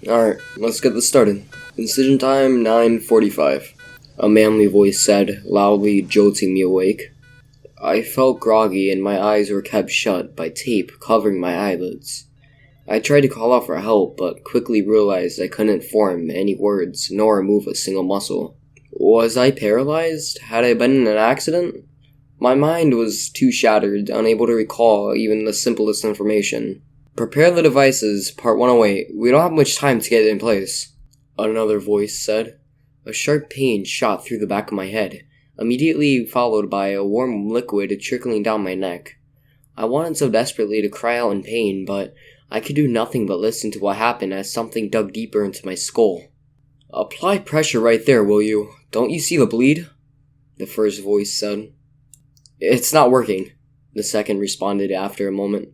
Alright, let's get this started. Incision time 9:45. A manly voice said, loudly jolting me awake. I felt groggy and my eyes were kept shut by tape covering my eyelids. I tried to call out for help, but quickly realized I couldn't form any words nor move a single muscle. Was I paralyzed? Had I been in an accident? My mind was too shattered, unable to recall even the simplest information. Prepare the devices, Part 108. We don't have much time to get it in place. Another voice said. A sharp pain shot through the back of my head, immediately followed by a warm liquid trickling down my neck. I wanted so desperately to cry out in pain, but I could do nothing but listen to what happened as something dug deeper into my skull. Apply pressure right there, will you? Don't you see the bleed? The first voice said. It's not working, the second responded after a moment.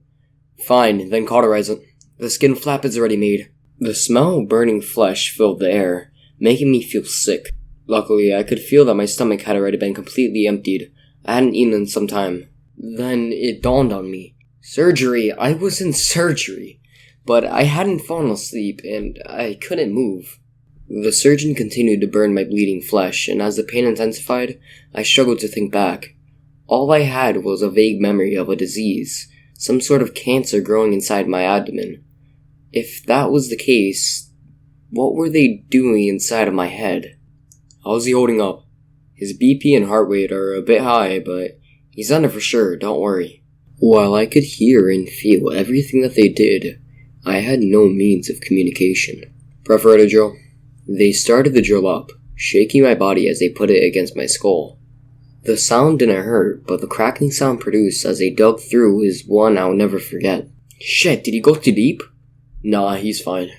Fine, then cauterize it. The skin flap is already made. The smell of burning flesh filled the air, making me feel sick. Luckily, I could feel that my stomach had already been completely emptied. I hadn't eaten in some time. Then it dawned on me. Surgery! I was in surgery! But I hadn't fallen asleep, and I couldn't move. The surgeon continued to burn my bleeding flesh, and as the pain intensified, I struggled to think back. All I had was a vague memory of a disease, some sort of cancer growing inside my abdomen. If that was the case, what were they doing inside of my head? How's he holding up? His BP and heart rate are a bit high, but he's under for sure, don't worry. While I could hear and feel everything that they did, I had no means of communication. Perforator drill. They started the drill up, shaking my body as they put it against my skull. The sound didn't hurt, but the cracking sound produced as they dug through is one I'll never forget. Shit, did he go too deep? Nah, he's fine.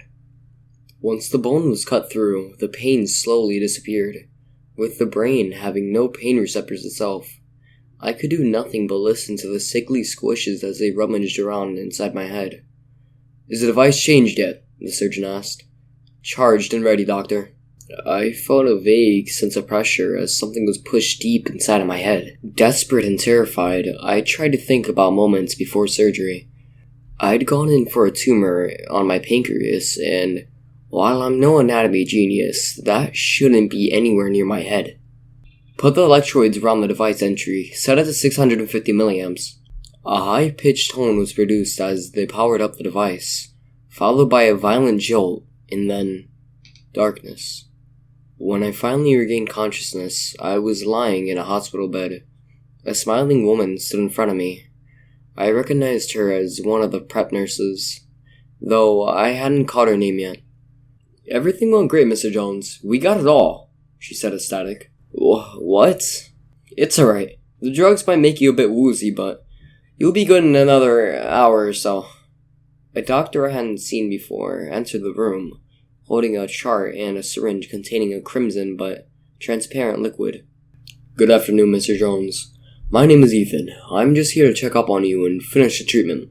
Once the bone was cut through, the pain slowly disappeared, with the brain having no pain receptors itself. I could do nothing but listen to the sickly squishes as they rummaged around inside my head. Is the device changed yet? The surgeon asked. Charged and ready, doctor. I felt a vague sense of pressure as something was pushed deep inside of my head. Desperate and terrified, I tried to think about moments before surgery. I'd gone in for a tumor on my pancreas, and while I'm no anatomy genius, that shouldn't be anywhere near my head. Put the electrodes around the device entry, set it to 650 milliamps. A high-pitched tone was produced as they powered up the device, followed by a violent jolt, and then darkness. When I finally regained consciousness, I was lying in a hospital bed. A smiling woman stood in front of me. I recognized her as one of the prep nurses, though I hadn't caught her name yet. Everything went great, Mr. Jones. We got it all, she said ecstatic. What? It's alright. The drugs might make you a bit woozy, but you'll be good in another hour or so. A doctor I hadn't seen before entered the room, holding a chart and a syringe containing a crimson but transparent liquid. Good afternoon, Mr. Jones. My name is Ethan. I'm just here to check up on you and finish the treatment.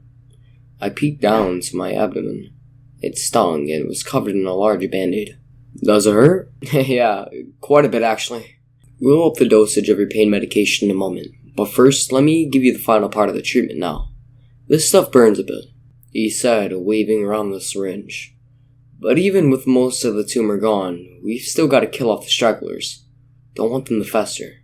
I peeked down to my abdomen. It stung and was covered in a large band-aid. Does it hurt? Yeah, quite a bit actually. We'll up the dosage of your pain medication in a moment, but first let me give you the final part of the treatment now. This stuff burns a bit, he said, waving around the syringe. But even with most of the tumor gone, we've still got to kill off the stragglers. Don't want them to fester.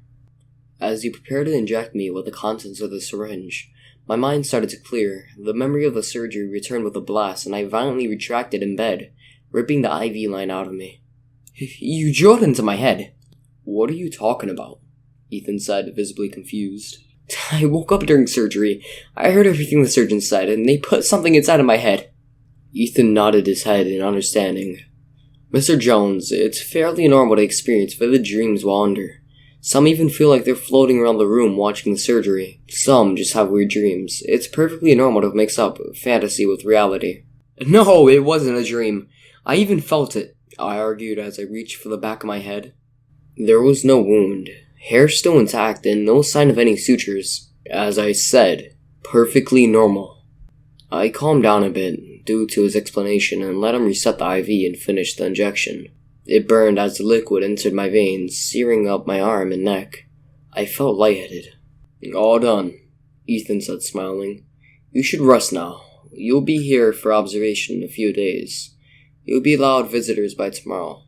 As he prepared to inject me with the contents of the syringe, my mind started to clear. The memory of the surgery returned with a blast, and I violently retracted in bed, ripping the IV line out of me. You drilled into my head. What are you talking about? Ethan said, visibly confused. I woke up during surgery. I heard everything the surgeon said, and they put something inside of my head. Ethan nodded his head in understanding. Mr. Jones, it's fairly normal to experience vivid dreams while under. Some even feel like they're floating around the room watching the surgery. Some just have weird dreams. It's perfectly normal to mix up fantasy with reality. No, it wasn't a dream. I even felt it, I argued as I reached for the back of my head. There was no wound, hair still intact, and no sign of any sutures. As I said, perfectly normal. I calmed down a bit due to his explanation and let him reset the IV and finish the injection. It burned as the liquid entered my veins, searing up my arm and neck. I felt lightheaded. All done, Ethan said, smiling. You should rest now. You'll be here for observation in a few days. You'll be allowed visitors by tomorrow.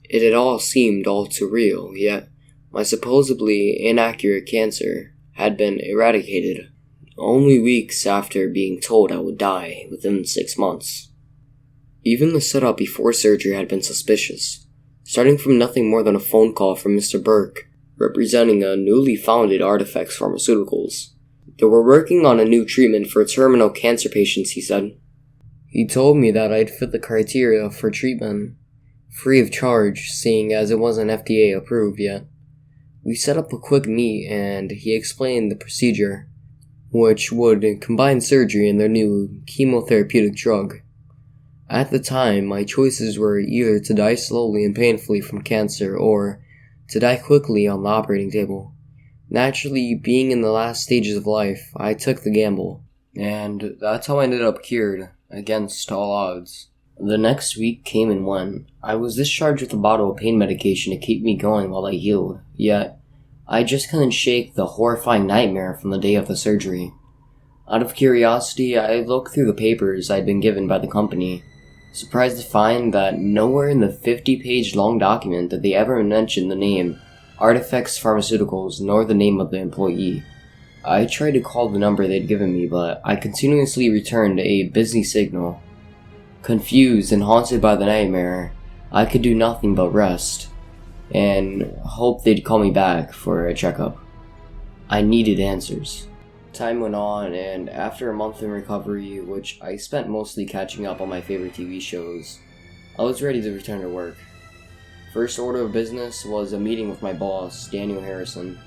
It had all seemed all too real, yet my supposedly inaccurate cancer had been eradicated only weeks after being told I would die within 6 months. Even the setup before surgery had been suspicious, starting from nothing more than a phone call from Mr. Burke, representing a newly founded Artifacts Pharmaceuticals. They were working on a new treatment for terminal cancer patients, he said. He told me that I'd fit the criteria for treatment, free of charge, seeing as it wasn't FDA approved yet. We set up a quick meet and he explained the procedure, which would combine surgery and their new chemotherapeutic drug. At the time, my choices were either to die slowly and painfully from cancer or to die quickly on the operating table. Naturally, being in the last stages of life, I took the gamble, and that's how I ended up cured, against all odds. The next week came and went. I was discharged with a bottle of pain medication to keep me going while I healed, yet I just couldn't shake the horrifying nightmare from the day of the surgery. Out of curiosity, I looked through the papers I'd been given by the company, surprised to find that nowhere in the 50-page long document did they ever mention the name Artifacts Pharmaceuticals nor the name of the employee. I tried to call the number they'd given me, but I continuously returned a busy signal. Confused and haunted by the nightmare, I could do nothing but rest and hope they'd call me back for a checkup. I needed answers. Time went on, and after a month in recovery, which I spent mostly catching up on my favorite TV shows, I was ready to return to work. First order of business was a meeting with my boss, Daniel Harrison.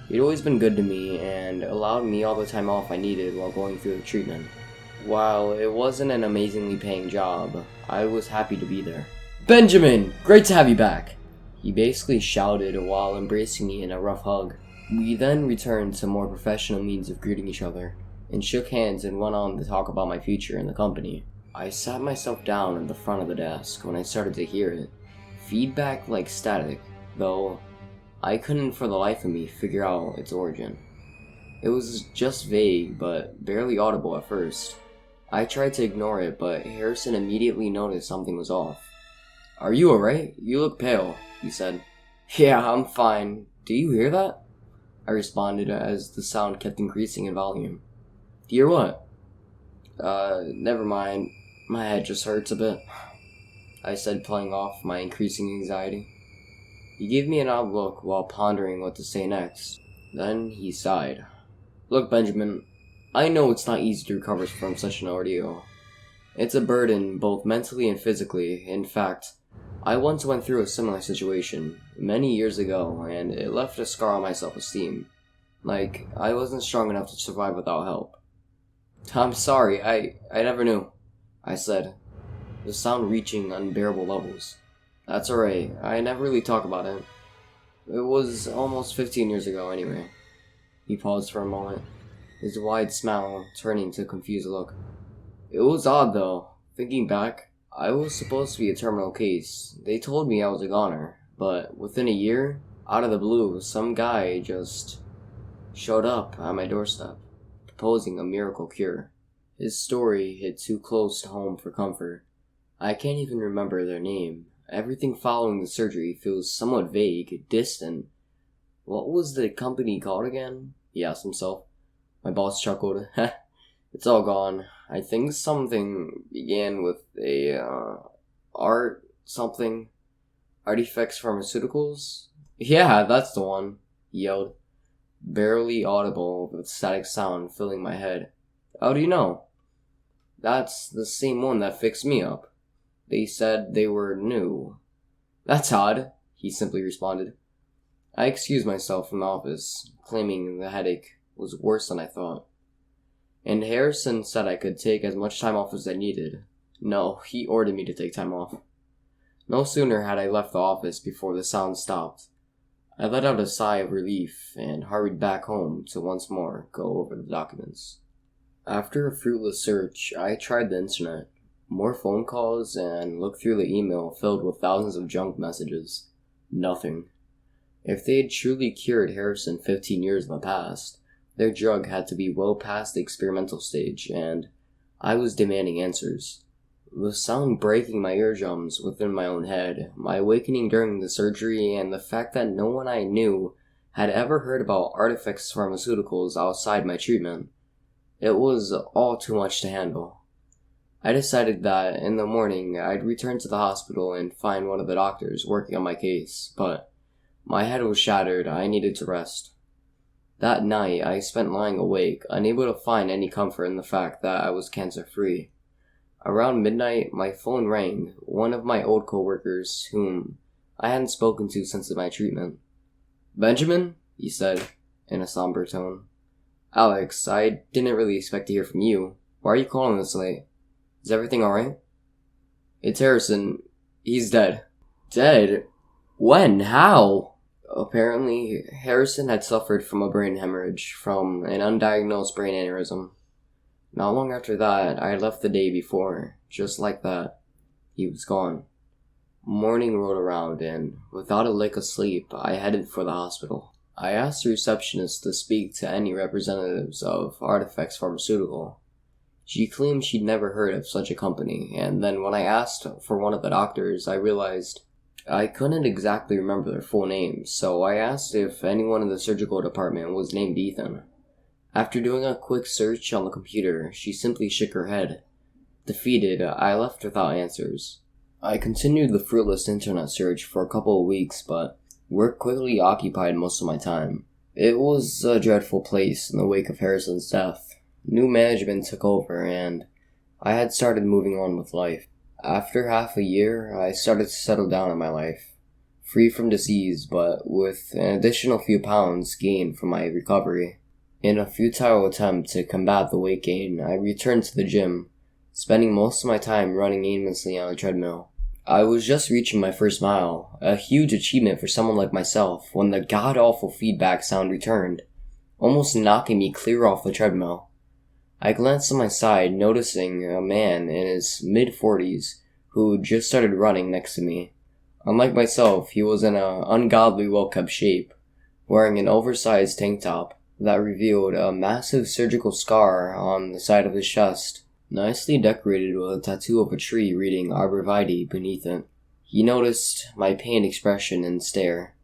He'd always been good to me and allowed me all the time off I needed while going through the treatment. While it wasn't an amazingly paying job, I was happy to be there. "Benjamin, great to have you back!" He basically shouted while embracing me in a rough hug. We then returned to more professional means of greeting each other, and shook hands and went on to talk about my future in the company. I sat myself down at the front of the desk when I started to hear it. Feedback like static, though I couldn't for the life of me figure out its origin. It was just vague, but barely audible at first. I tried to ignore it, but Harrison immediately noticed something was off. "Are you alright? You look pale," he said. "Yeah, I'm fine. Do you hear that?" I responded as the sound kept increasing in volume. "Hear what?" Never mind. My head just hurts a bit," I said, playing off my increasing anxiety. He gave me an odd look while pondering what to say next. Then he sighed. "Look, Benjamin, I know it's not easy to recover from such an ordeal. It's a burden, both mentally and physically. In fact, I once went through a similar situation, many years ago, and it left a scar on my self-esteem. Like, I wasn't strong enough to survive without help." "I'm sorry, I never knew," I said, the sound reaching unbearable levels. "That's alright, I never really talk about it. It was almost 15 years ago anyway." He paused for a moment, his wide smile turning to a confused look. "It was odd though. Thinking back, I was supposed to be a terminal case. They told me I was a goner, but within a year, out of the blue, some guy just showed up at my doorstep, proposing a miracle cure." His story hit too close to home for comfort. I can't even remember their name. Everything following the surgery feels somewhat vague, distant. "What was the company called again?" he asked himself. My boss chuckled. "It's all gone. I think something began with a, art something. Artifacts Pharmaceuticals? Yeah, that's the one," he yelled, barely audible with static sound filling my head. "How do you know?" "That's the same one that fixed me up. They said they were new." "That's odd," he simply responded. I excused myself from the office, claiming the headache was worse than I thought. And Harrison said I could take as much time off as I needed. No, he ordered me to take time off. No sooner had I left the office before the sound stopped. I let out a sigh of relief and hurried back home to once more go over the documents. After a fruitless search, I tried the internet. More phone calls and looked through the email filled with thousands of junk messages. Nothing. If they had truly cured Harrison 15 years in the past, Their drug had to be well past the experimental stage, and I was demanding answers. The sound breaking my eardrums within my own head, my awakening during the surgery, and the fact that no one I knew had ever heard about Artifex Pharmaceuticals outside my treatment. It was all too much to handle. I decided that in the morning I'd return to the hospital and find one of the doctors working on my case, but my head was shattered. I needed to rest. That night I spent lying awake, unable to find any comfort in the fact that I was cancer-free. Around midnight, my phone rang, one of my old coworkers, whom I hadn't spoken to since my treatment. "Benjamin?" he said, in a somber tone. "Alex, I didn't really expect to hear from you. Why are you calling this late? Is everything alright?" "It's Harrison. He's dead." "Dead? When? How?" Apparently, Harrison had suffered from a brain hemorrhage from an undiagnosed brain aneurysm. Not long after that, I left the day before. Just like that, he was gone. Morning rolled around, and without a lick of sleep, I headed for the hospital. I asked the receptionist to speak to any representatives of Artifex Pharmaceutical. She claimed she'd never heard of such a company, and then when I asked for one of the doctors, I realized I couldn't exactly remember their full names, so I asked if anyone in the surgical department was named Ethan. After doing a quick search on the computer, she simply shook her head. Defeated, I left without answers. I continued the fruitless internet search for a couple of weeks, but work quickly occupied most of my time. It was a dreadful place in the wake of Harrison's death. New management took over, and I had started moving on with life. After half a year, I started to settle down in my life, free from disease, but with an additional few pounds gained from my recovery. In a futile attempt to combat the weight gain, I returned to the gym, spending most of my time running aimlessly on a treadmill. I was just reaching my first mile, a huge achievement for someone like myself, when the god-awful feedback sound returned, almost knocking me clear off the treadmill. I glanced to my side, noticing a man in his mid-40s who just started running next to me. Unlike myself, he was in an ungodly well-kept shape, wearing an oversized tank top that revealed a massive surgical scar on the side of his chest, nicely decorated with a tattoo of a tree reading Arborvitae beneath it. He noticed my pained expression and stare.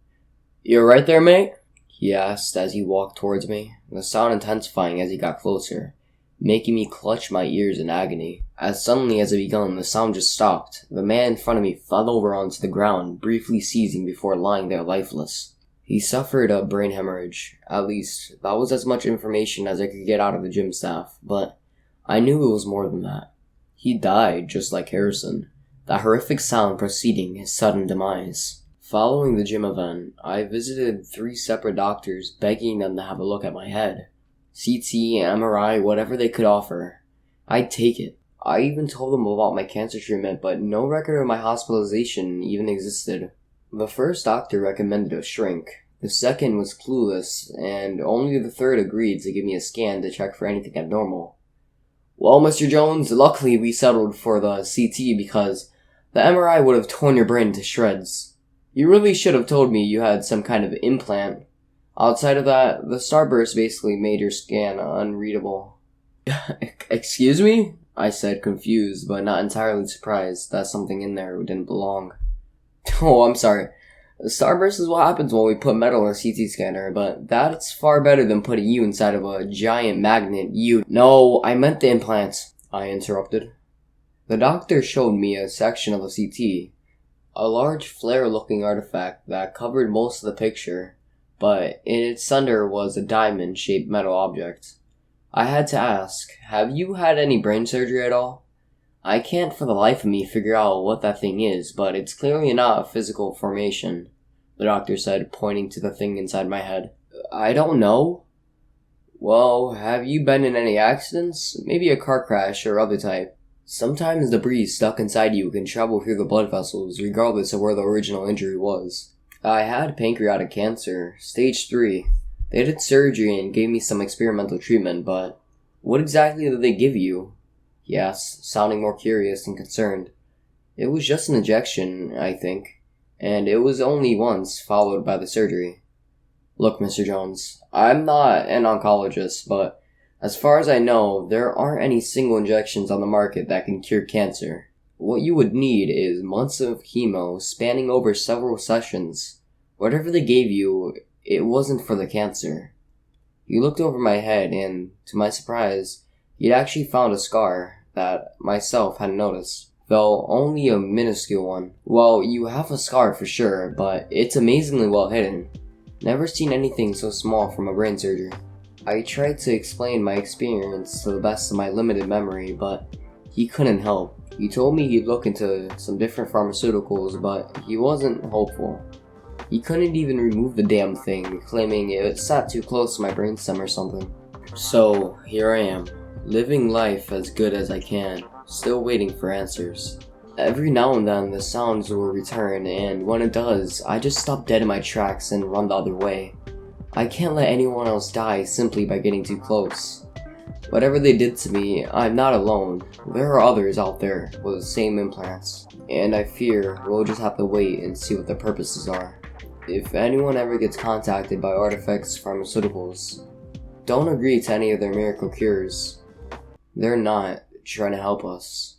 "You right there, mate?" he asked as he walked towards me, the sound intensifying as he got closer, making me clutch my ears in agony. As suddenly as it began, the sound just stopped. The man in front of me fell over onto the ground, briefly seizing before lying there lifeless. He suffered a brain hemorrhage. At least, that was as much information as I could get out of the gym staff, but I knew it was more than that. He died, just like Harrison, that horrific sound preceding his sudden demise. Following the gym event, I visited 3 separate doctors, begging them to have a look at my head. CT, MRI, whatever they could offer. I'd take it. I even told them about my cancer treatment, but no record of my hospitalization even existed. The first doctor recommended a shrink, the second was clueless, and only the third agreed to give me a scan to check for anything abnormal. "Well, Mr. Jones, luckily we settled for the CT because the MRI would have torn your brain to shreds. You really should have told me you had some kind of implant. Outside of that, the starburst basically made your scan unreadable." "Excuse me?" I said, confused, but not entirely surprised that something in there didn't belong. "Oh, I'm sorry. The starburst is what happens when we put metal in a CT scanner, but that's far better than putting you inside of a giant magnet. No, I meant the implants," I interrupted. The doctor showed me a section of the CT, a large flare-looking artifact that covered most of the picture, but in its center was a diamond-shaped metal object. I had to ask, "Have you had any brain surgery at all? I can't for the life of me figure out what that thing is, but it's clearly not a physical formation," the doctor said, pointing to the thing inside my head. "I don't know." "Well, have you been in any accidents? Maybe a car crash or other type? Sometimes debris stuck inside you can travel through the blood vessels, regardless of where the original injury was." "I had pancreatic cancer, stage 3. They did surgery and gave me some experimental treatment, but what exactly did they give you?" he asked, sounding more curious and concerned. "It was just an injection, I think, and it was only once, followed by the surgery." Look, Mr. Jones, I'm not an oncologist, but as far as I know, there aren't any single injections on the market that can cure cancer. What you would need is months of chemo spanning over several sessions. Whatever they gave you, it wasn't for the cancer. He looked over my head and, to my surprise, he'd actually found a scar that myself hadn't noticed. Though only a minuscule one. Well, you have a scar for sure, but it's amazingly well hidden. Never seen anything so small from a brain surgery. I tried to explain my experience to the best of my limited memory, but he couldn't help. He told me he'd look into some different pharmaceuticals, but he wasn't hopeful. He couldn't even remove the damn thing, claiming it sat too close to my brainstem or something. So, here I am, living life as good as I can, still waiting for answers. Every now and then the sounds will return, and when it does, I just stop dead in my tracks and run the other way. I can't let anyone else die simply by getting too close. Whatever they did to me, I'm not alone. There are others out there with the same implants, and I fear we'll just have to wait and see what their purposes are. If anyone ever gets contacted by Artifacts Pharmaceuticals, don't agree to any of their miracle cures. They're not trying to help us.